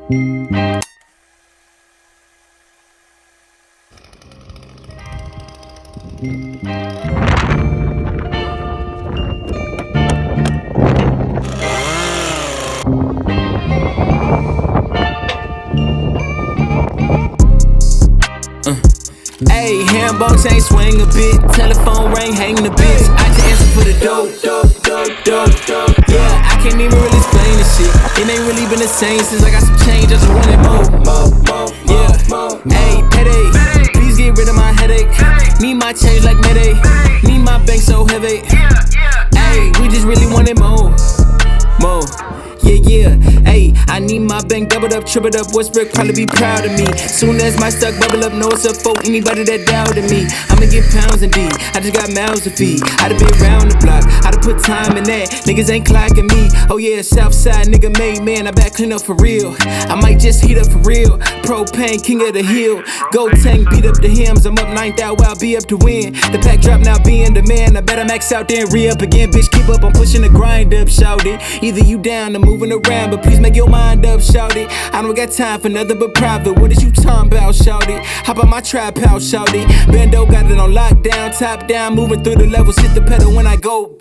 Ayy, handball chain swing a bit, telephone ring, hang the bitch. I just answer for the dope. Yeah, I can't even really explain this shit. It ain't really been the same since I got some change. I just wanted more. Yeah, ayy, payday. Please get rid of my headache. Need my change like Mayday. Need my bank so heavy. Ayy, we just really wanted more. Yeah, ayy, I need my bank doubled up, tripled up. Westbrook probably be proud of me. Soon as my stock bubble up, know it's up for anybody that doubted me. I'ma get pounds indeed, I just got mouths to feed. I done been round the block, I done put time in that. Niggas ain't clocking me. Oh yeah, Southside nigga made man, I back clean up for real. I might just heat up for real. Propane, king of the hill. Go tank, beat up the hymns. I'm up 9th out, I'll be up to win. The pack drop now, be in demand. I better max out there and re-up again. Bitch, keep up, I'm pushing the grind up, shout it. Either you down or moving around, but please make your mind up, shout it. I don't got time for nothing but private. What is you talking about, shout it? Hop on my trap house, shout it. Bando got it on lockdown, top down, moving through the levels, hit the pedal when I go.